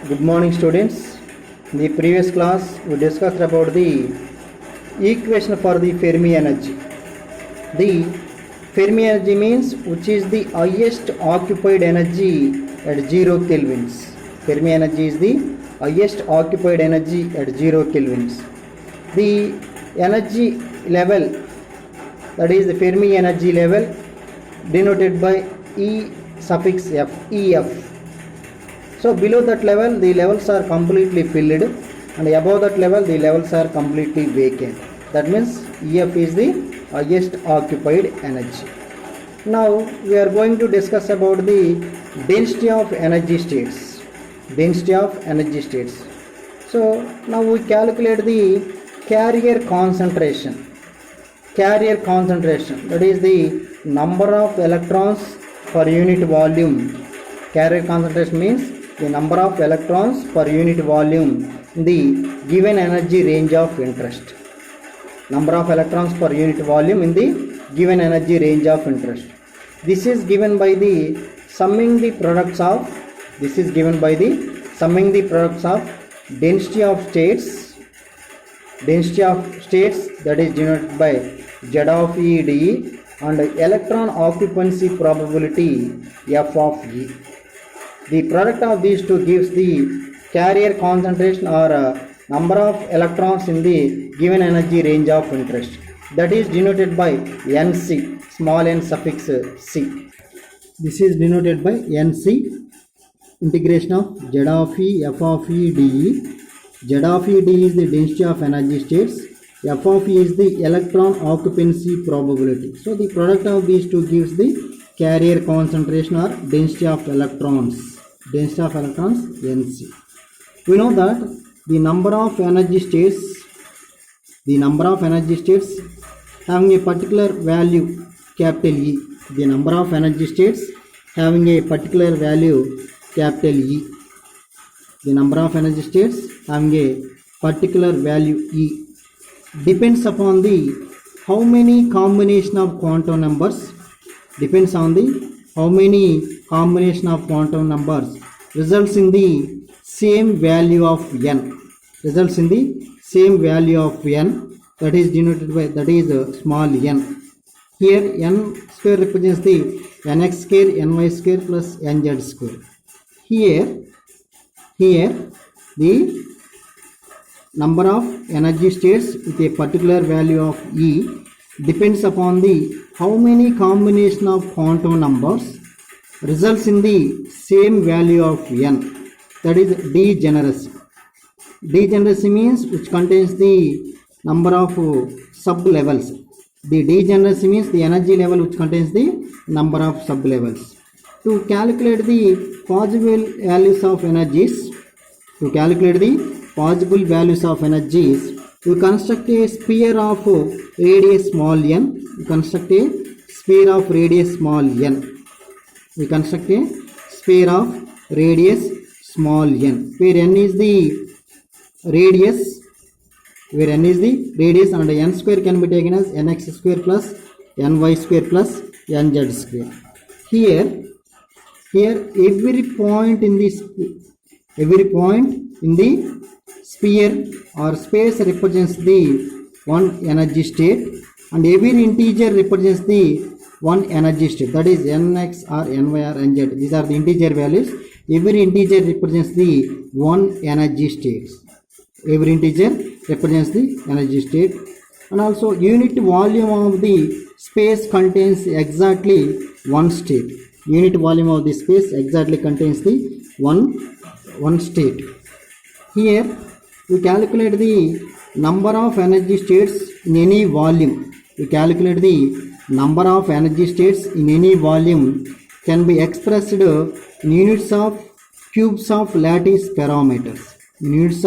Good morning, students. In the previous class, we discussed about the equation for the Fermi energy. The Fermi energy means which is the highest occupied energy at 0 kelvins. Fermi energy is the highest occupied energy at 0 kelvins. The energy level, that is the Fermi energy level, denoted by E suffix F, EF. So below that level, the levels are completely filled, and above that level, the levels are completely vacant. That means EF is the highest occupied energy. Now we are going to discuss about the density of energy states. Density of energy states. So now we calculate the carrier concentration. Carrier concentration, that is the number of electrons per unit volume. Carrier concentration means the number of electrons per unit volume in the given energy range of interest. Number of electrons per unit volume in the given energy range of interest. This is given by the summing the products of density of states. Density of states, that is denoted by Z of E dE, and electron occupancy probability F of E. The product of these two gives the carrier concentration or number of electrons in the given energy range of interest. That is denoted by Nc, small n suffix C. This is denoted by Nc, integration of Z of E, F of E, dE. Z of E, dE is the density of energy states. F of E is the electron occupancy probability. So the product of these two gives the carrier concentration or density of electrons. Density of electrons, Nc. We know that the number of energy states having a particular value, capital E. The number of energy states having a particular value, capital E. The number of energy states having a particular value E depends upon the how many combination of quantum numbers, depends on the how many combination of quantum numbers results in the same value of n, results in the same value of n, that is denoted by, that is small n. Here n square represents the nx square, ny square plus nz square. Here the number of energy states with a particular value of E depends upon the how many combination of quantum numbers results in the same value of n, that is degeneracy. Degeneracy means which contains the number of sub-levels. The degeneracy means the energy level which contains the number of sub-levels. To calculate the possible values of energies, we construct a sphere of radius small n. We construct a sphere of radius small n. Where n is the radius, and n square can be taken as nx square plus ny square plus nz square. Here every point in the sphere or space represents the one energy state, and every integer represents the one energy state, that is nx or ny or nz. These are the integer values. Every integer represents the one energy state. And also unit volume of the space contains exactly one state. Unit volume of the space exactly contains the one state. Here we calculate the number of energy states in any volume. Number of energy states in any volume can be expressed in units of cubes of lattice parameters. Here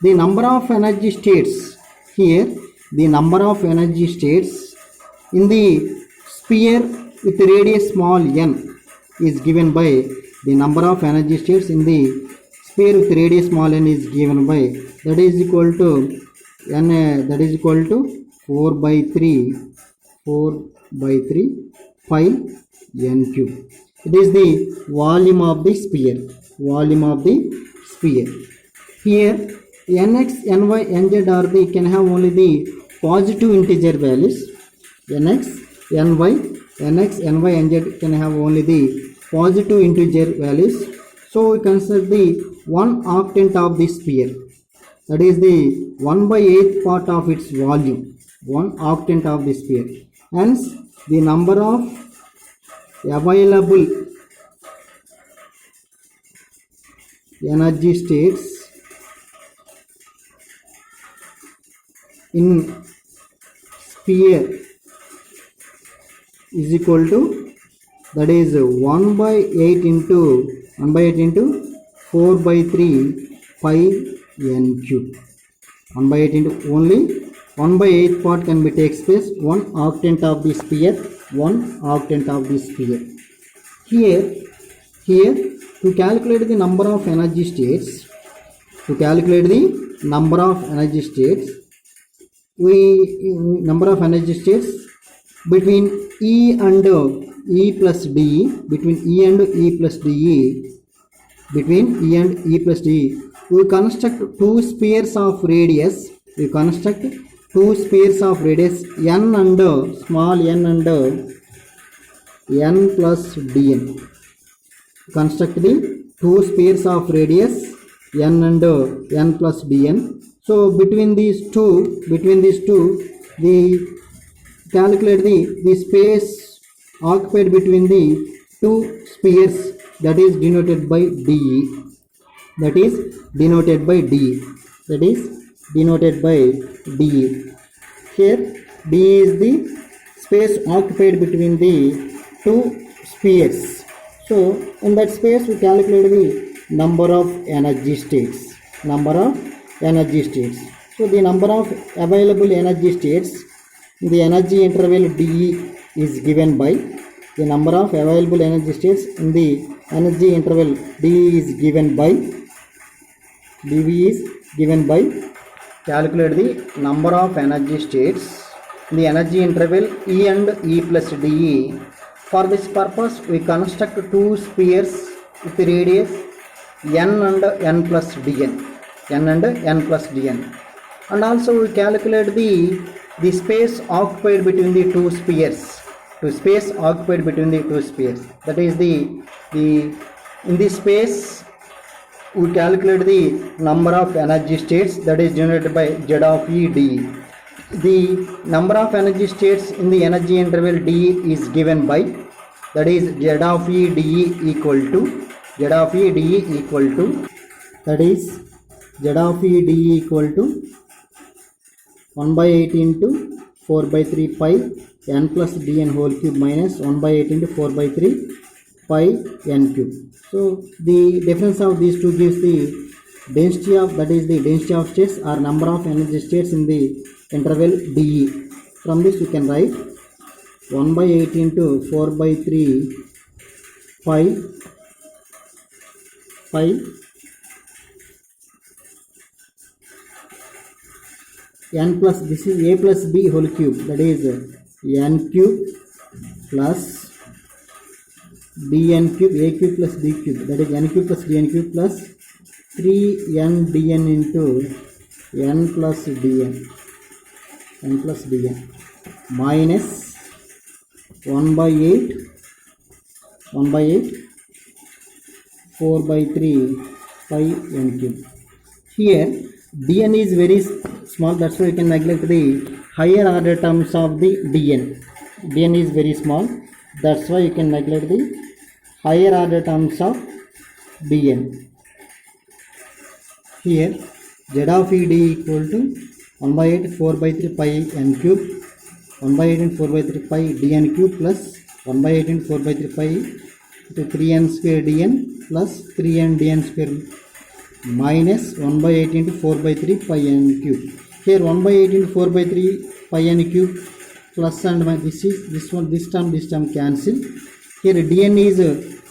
the number of energy states. The number of energy states in the sphere with radius small n is given by the number of energy states in the sphere with radius small n is given by, that is equal to 4 by 3 4 by 3 pi n cube. It is the volume of the sphere. Volume of the sphere. Here nx, ny, nz are the can have only the positive integer values. Nx, ny, nz can have only the positive integer values. So we consider the 1 octant of the sphere. That is the 1 by 8th part of its volume. 1 octant of the sphere. Hence the number of available energy states in sphere is equal to, that is 1 by 8 into 4 by 3 pi n cube. 1 by 8 into only 1 by 8 part can be take space, 1 octant of the sphere, 1 octant of the sphere. Here to calculate the number of energy states, between E and E plus D, we construct two spheres of radius. N and small n and n plus dn. Construct the two spheres of radius n and n plus dn. So between these two, we calculate the space occupied between the two spheres, that is denoted by dE. Here d is the space occupied between the two spheres. So in that space we calculate the number of energy states. So the number of available energy states in the energy interval dE is given by the number of available energy states in the energy interval dE is given by calculate the number of energy states in the energy interval E and E plus dE. For this purpose we construct two spheres with radius n and n plus dn. And also we calculate the space occupied between the two spheres. That is in this space we calculate the number of energy states, that is generated by Z of E dE. The number of energy states in the energy interval dE is given by, that is Z of E dE equal to, that is Z of E dE equal to 1 by 8 into 4 by 3 pi n plus dn whole cube minus 1 by 8 into 4 by 3 pi n cube. So the difference of these two gives the density of, that is the density of states or number of energy states in the interval dE. From this we can write 1 by 8 into 4 by 3 pi n plus, this is a plus b whole cube, that is n cube plus bn cube, a cube plus b cube, that is n cube plus dn cube plus 3n dn into n plus dn minus 1 by 8 4 by 3 pi n cube. Here dn is very small, that's why you can neglect the higher order terms of the dn. Dn is very small, that's why you can neglect the higher order terms of dn. Here Z of E d equal to 1 by 8 4 by 3 pi n cube, 1 by 8 and 4 by 3 pi dn cube plus 1 by 8 and 4 by 3 pi to 3n square dn plus 3n dn square minus 1 by 8 into 4 by 3 pi n cube. Here 1 by 8 into 4 by 3 pi n cube plus and minus, this term cancel. Here dn is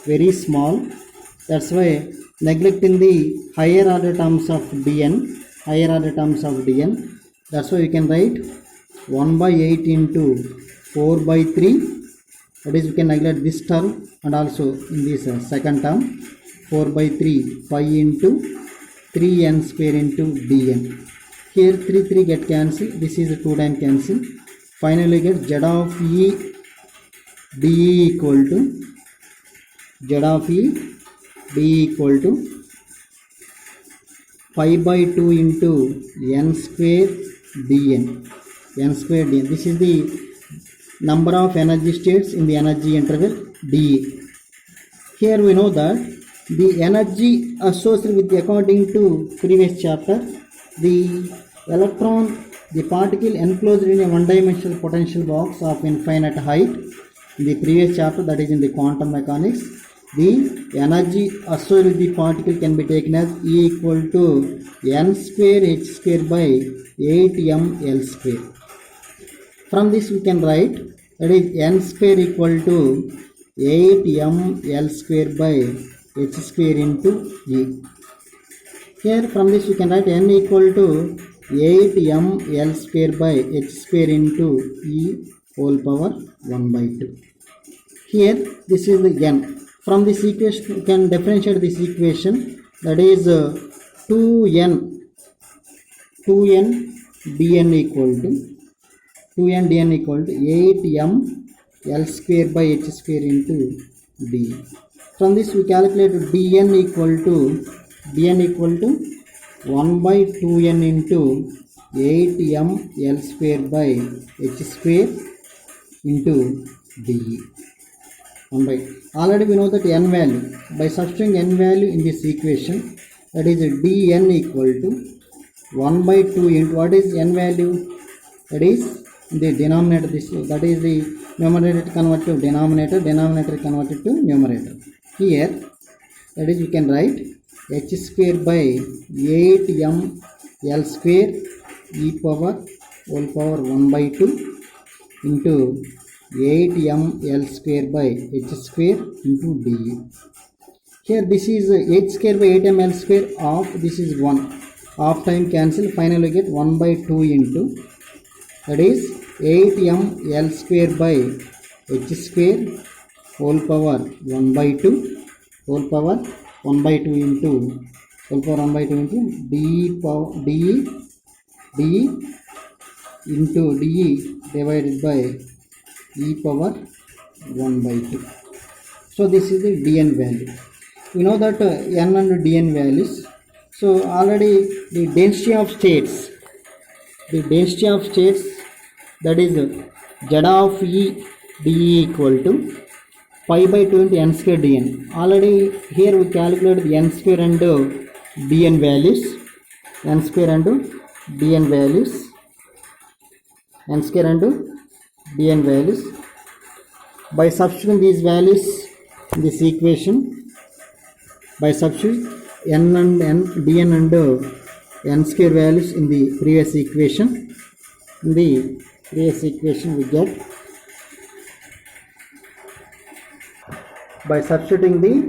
very small, that's why neglecting the higher order terms of dn, that's why you can write 1 by 8 into 4 by 3, that is we can neglect this term, and also in this second term 4 by 3 pi into 3n square into dn. Here 3 get cancelled, this is 2 times cancel. Finally get z of e dE equal to pi by 2 into n square dn. This is the number of energy states in the energy interval dE. Here we know that the energy associated with, according to previous chapter, the electron, the particle enclosed in a one-dimensional potential box of infinite height. In the previous chapter, that is in the quantum mechanics, the energy associated with the particle can be taken as E equal to n square h square by 8ml square. From this we can write, that is n square equal to 8ml square by h square into E. Here from this we can write n equal to 8ml square by h square into E whole power 1 by 2. Here this is the n. From this equation we can differentiate this equation, that is 2n dn equal to 8ml square by h square into d. From this we calculate dn equal to 1 by 2n into 8ml square by h square into dE. Already we know that n value. By substituting n value in this equation, that is dn equal to 1 by 2 into, what is n value? That is the denominator, that is the numerator converted to denominator, converted to numerator. Here, that is we can write h square by 8ml square e power whole power 1 by 2 into 8ml square by h square into dE. Here this is h square by 8ml square of, this is 1, half time cancel, finally get 1 by 2 into, that is 8ml square by h square whole power 1 by 2 whole power 1 by 2 into whole power 1 by 2 into dE into dE divided by e power 1 by 2. So this is the dn value. We know that n and dn values. So already the density of states, that is z of e dE equal to pi by 2 into n square dn. Already here we calculate the n square and dn values, n square and dn values, by substituting these values in this equation, by substituting n and dn and n square values in the previous equation, we get, by substituting the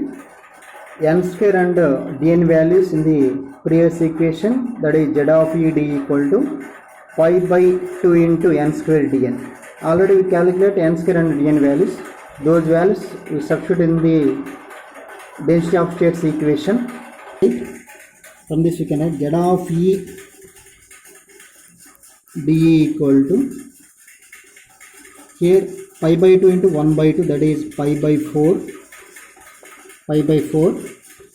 n square and dn values in the previous equation, that is z of e d equal to pi by 2 into n square dn. Already we calculate n square and dn values. Those values we substitute in the density of states equation. From this we can write z of e dE equal to, here pi by 2 into 1 by 2, that is pi by 4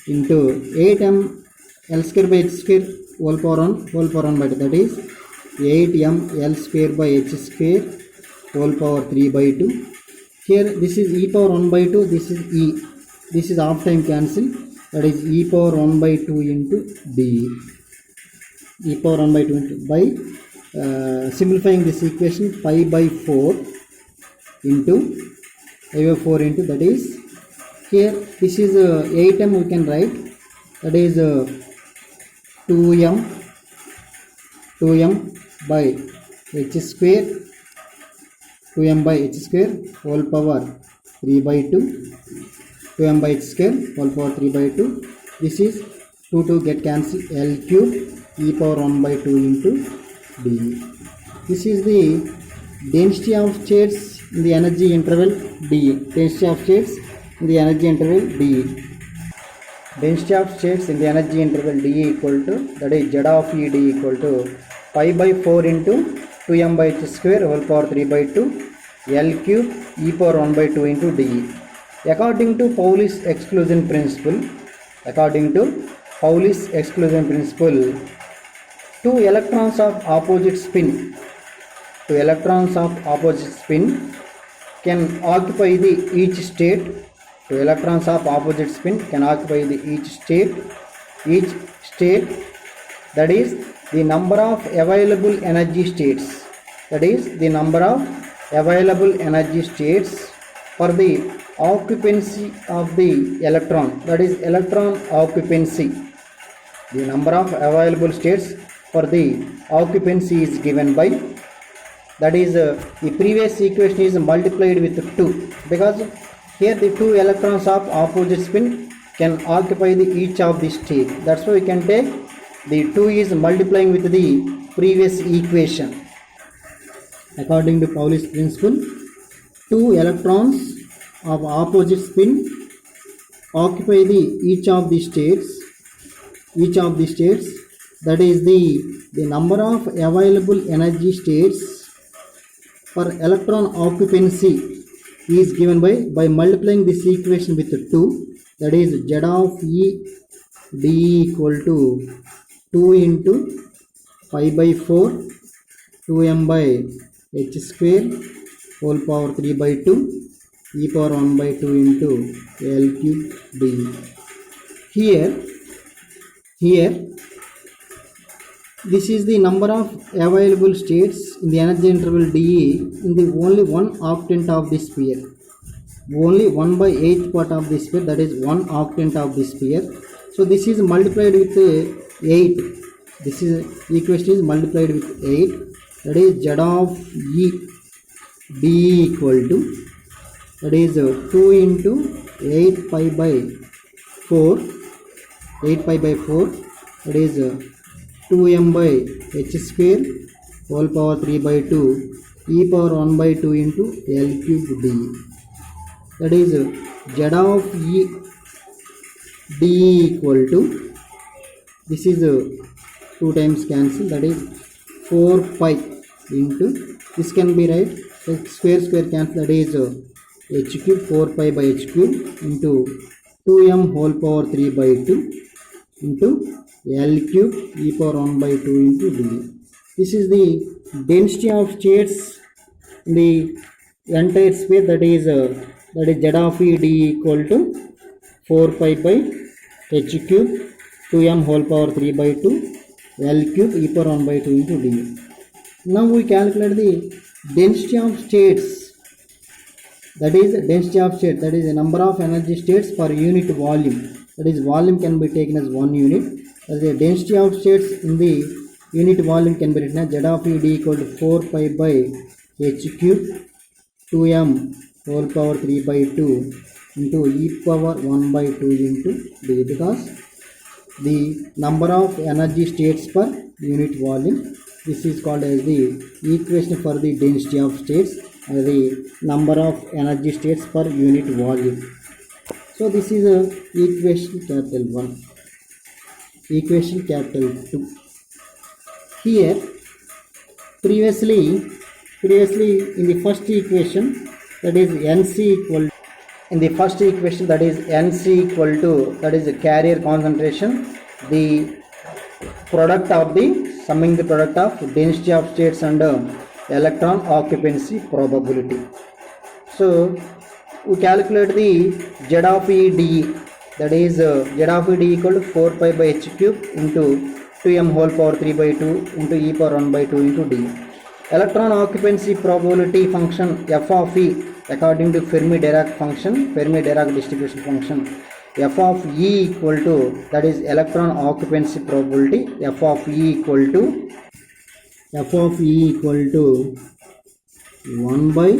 into 8ml square by h square whole power 1 by 2, that is 8ml square by h square whole power 3 by 2. Here this is e power 1 by 2, this is e, this is half time cancel, that is e power 1 by 2 into dE. E power 1 by 2 into, by simplifying this equation, pi by 4 into, that is, here this is 8m we can write, that is 2m by h square, whole power 3 by 2, 2m by h square whole power 3 by 2. This is 2 get cancel, L cube e power 1 by 2 into dE. This is the density of states in the energy interval dE. Density of states in the energy interval dE. Density of states in the energy interval dE equal to, that is Z of E d equal to pi by 4 into 2m by h square whole power 3 by 2 L cube e power 1 by 2 into dE. According to Pauli's exclusion principle, two electrons of opposite spin can occupy the each state. Two electrons of opposite spin can occupy the each state, that is the number of available energy states, for the occupancy of the electron, that is electron occupancy. The number of available states for the occupancy is given by, that is the previous equation is multiplied with 2, because here the two electrons of opposite spin can occupy the each of the state. That's why we can take the 2 is multiplying with the previous equation. According to Pauli's principle, two electrons of opposite spin occupy the each of the states, that is the number of available energy states for electron occupancy is given by multiplying this equation with 2, that is Z of E d equal to 2 into pi by 4 2m by h square whole power 3 by 2 e power 1 by 2 into L cube d. Here this is the number of available states in the energy interval dE in the only one octant of the sphere, only 1 by 8th part of the sphere, that is 1 octant of the sphere. So this is multiplied with 8. This is equation is multiplied with 8, that is Z of E d equal to, that is 2 into 8 pi by 4, that is 2m by h square whole power 3 by 2 e power 1 by 2 into L cube d. That is Z of E d equal to, this is 2 times cancel, that is 4 pi into, this can be right, square cancel, that is h cube 4 pi by h cube into 2m whole power 3 by 2 into L cube e power 1 by 2 into d. This is the density of states in the entire space, that is Z of E d equal to 4 pi by h cube 2m whole power 3 by 2 L cube e power 1 by 2 into d. Now we calculate the density of states, that is the number of energy states per unit volume, that is volume can be taken as 1 unit. As the density of states in the unit volume can be written as Z of E d equal to 4 pi by h cube 2m whole power 3 by 2 into e power 1 by 2 into d, because the number of energy states per unit volume. This is called as the equation for the density of states, the number of energy states per unit volume. So this is a equation capital 1. Equation capital 2. Here previously in the first equation, that is NC equal, in the first equation, that is NC equal to, that is the carrier concentration, the product of the summing the product of density of states and electron occupancy probability. So we calculate the Z of E d, that is Z of E d equal to 4 pi by h cube into 2m whole power 3 by 2 into e power 1 by 2 into d. Electron occupancy probability function f of E according to Fermi-Dirac distribution function, f of E equal to, that is electron occupancy probability, f of E equal to 1 by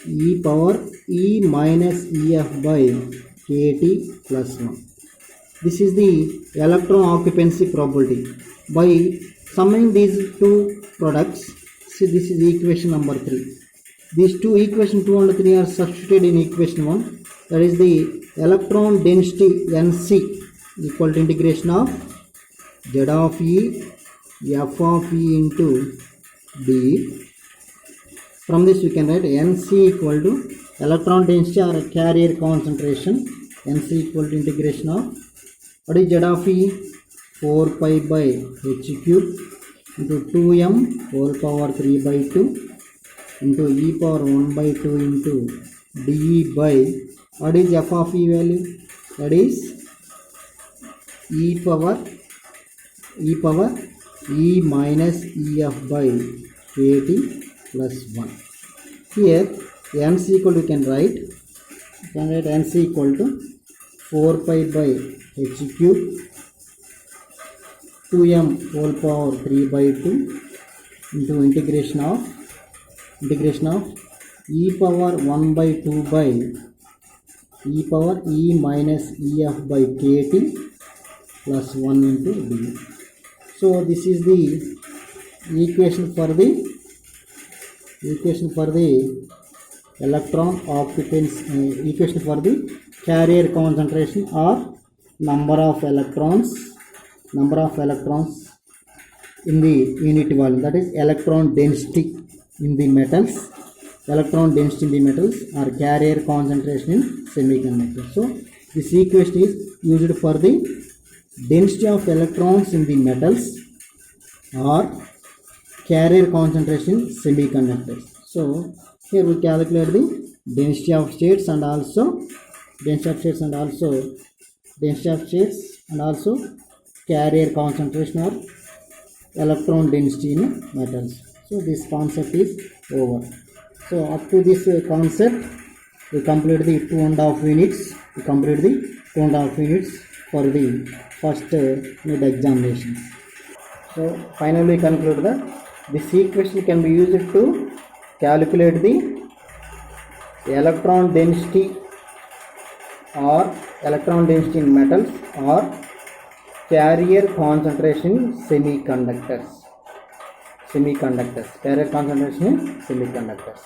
e power E minus EF by kT plus 1. This is the electron occupancy probability. By summing these two products, see, this is equation number 3. these two equation 2 and 3 are substituted in equation 1. That is the electron density Nc equal to integration of Z of E F of E into d. From this we can write Nc equal to electron density or carrier concentration. Nc equal to integration of what is Z of E? 4 pi by h cube into 2m whole power 3 by 2 into e power 1 by 2 into dE by what is f of e value? That is e power e minus ef by kt plus 1. Here Nc equal to we can write Nc equal to 4 pi by h cube 2m whole power 3 by 2 into integration of e power 1 by 2 by e power e minus ef by kt plus 1 into d. So this is the equation for the electron occupancy, equation for the carrier concentration or number of electrons in the unit volume, that is electron density in the metals, or carrier concentration in semiconductors. So this equation is used for the density of electrons in the metals or carrier concentration in semiconductors. So here we calculate the density of states and also carrier concentration or electron density in metals. So this concept is over. So up to this concept we complete the 2.5 units. For the first mid examination. So finally conclude that this equation can be used to calculate the electron density in metals or carrier concentration in semiconductors. Carrier concentration in semiconductors.